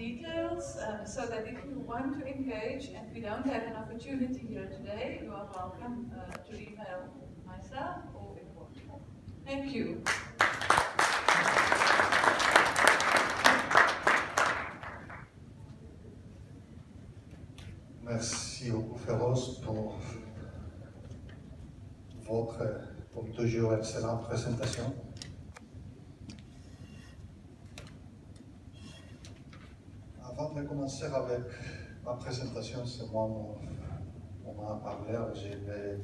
details so that if you want to engage and we don't have an opportunity here today, you are welcome to email myself or Yvonne. Thank you. Merci beaucoup, Féroce, pour votre, comme toujours, excellente présentation. Avant de commencer avec ma présentation, c'est moi mon moment à parler. Je vais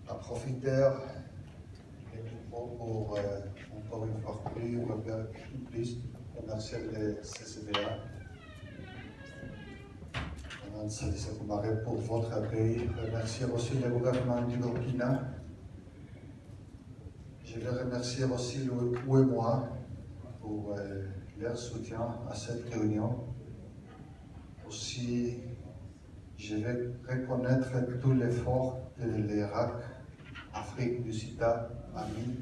en profiter du micro pour encore une fois plus remercier le CCBA. C'est Maré pour votre accueil. Remercier aussi le gouvernement du Burkina. Je vais remercier aussi l'UEMOA pour leur soutien à cette réunion. Aussi, je vais reconnaître tout l'effort de l'Irak, Afrique du SITA, a mis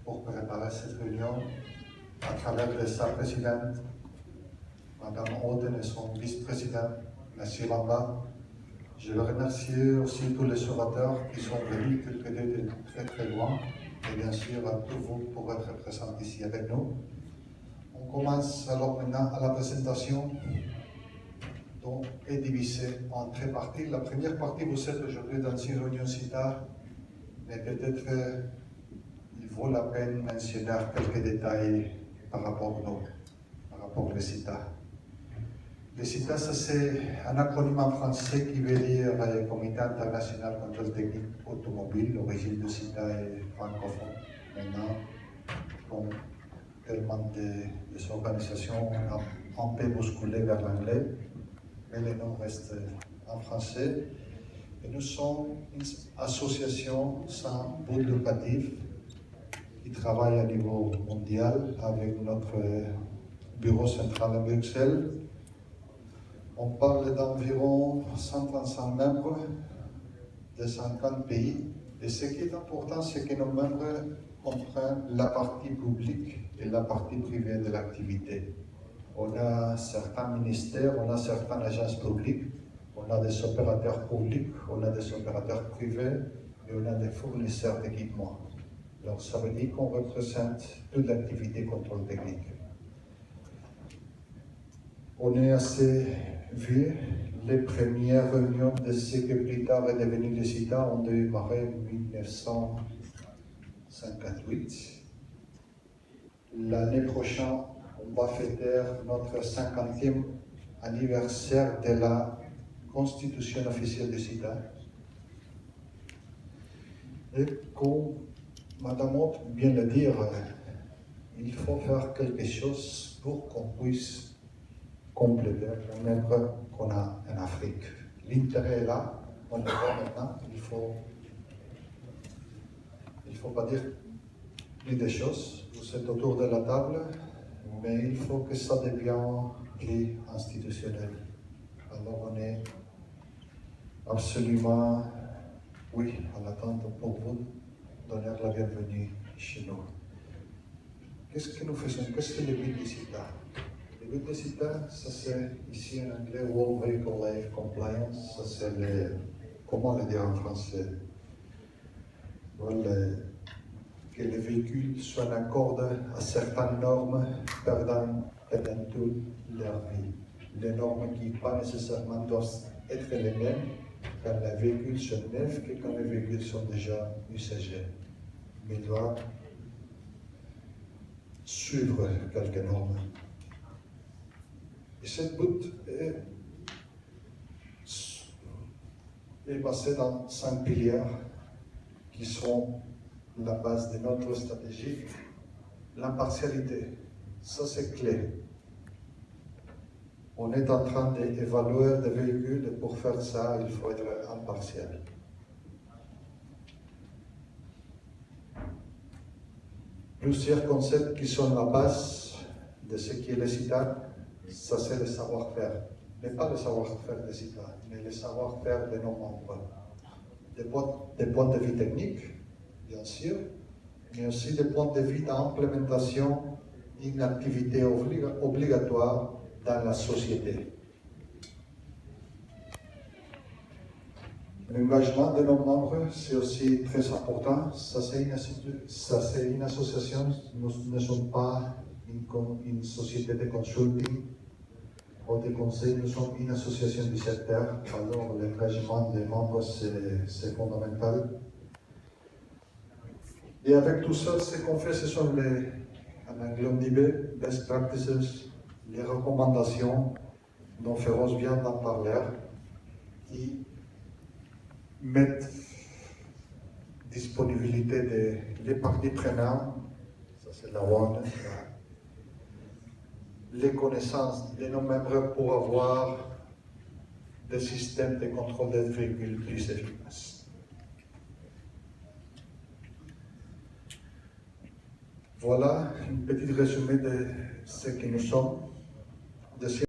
pour préparer cette réunion à travers de sa présidente, Mme Oden et son vice-président, M. Lamba. Je veux remercier aussi tous les orateurs qui sont venus de très très loin et bien sûr à tous vous pour être présents ici avec nous. On commence alors maintenant à la présentation dont est divisée en trois parties. La première partie, vous êtes aujourd'hui dans une réunion CITA, mais peut-être il vaut la peine de mentionner quelques détails par rapport au CITA. Le CITA, c'est un acronyme en français qui veut dire Comité international contrôle technique automobile. L'origine du CITA est francophone. Maintenant, comme tellement des organisations, on peut bousculer vers l'anglais, mais le nom reste en français. Et nous sommes une association sans but lucratif qui travaille à niveau mondial avec notre bureau central à Bruxelles. On parle d'environ 135 membres de 50 pays. Et ce qui est important, c'est que nos membres comprennent la partie publique et la partie privée de l'activité. On a certains ministères, on a certaines agences publiques, on a des opérateurs publics, on a des opérateurs privés et on a des fournisseurs d'équipements. Donc ça veut dire qu'on représente toute l'activité contrôle technique. On est assez vieux. Les premières réunions de ce que plus tard est devenu le CITA ont démarré en 1958. L'année prochaine, on va fêter notre 50e anniversaire de la constitution officielle du CITA. Et comme Mme Ott vient de dire, il faut faire quelque chose pour qu'on puisse compléter le membre qu'on a en Afrique. L'intérêt est là, on le voit maintenant, il faut pas dire plus de choses. Vous êtes autour de la table, mais il faut que ça devienne plus institutionnel. Alors on est absolument, oui, à l'attente pour vous donner la bienvenue chez nous. Qu'est-ce que nous faisons? Qu'est-ce que le but du CITA? Le but du CITA, ça c'est ici en anglais World Vehicle Life Compliance, ça c'est comment le dire en français? Voilà, que les véhicules soient en accord à certaines normes pendant toute leur vie. Les normes qui pas nécessairement doivent être les mêmes quand les véhicules sont neufs que quand les véhicules sont déjà usagés. Mais ils doivent suivre quelques normes. Et ce but est basé dans 5 piliers qui sont la base de notre stratégie. L'impartialité, ça c'est clé. On est en train d'évaluer des véhicules et pour faire ça, il faut être impartial. Plusieurs concepts qui sont la base de ce qui est le CITA, ça c'est le savoir-faire. Mais pas le savoir-faire des CITA, mais le savoir-faire de nos membres. Des points de vue techniques, bien sûr, mais aussi des points de vue d'implémentation d'une activité obligatoire dans la société. L'engagement de nos membres, c'est aussi très important. Ça, c'est une association, nous ne sommes pas une société de consulting ou de conseil, nous sommes une association du secteur. Alors, l'engagement des membres, c'est fondamental. Et avec tout ça, ce qu'on fait, ce sont en anglais on dit best practices, les recommandations dont Féroce vient d'en parler, qui mettent disponibilité des parties prenantes, ça c'est la one, les connaissances de nos membres pour avoir des systèmes de contrôle des véhicules plus efficaces. Voilà un petit résumé de ce que nous sommes.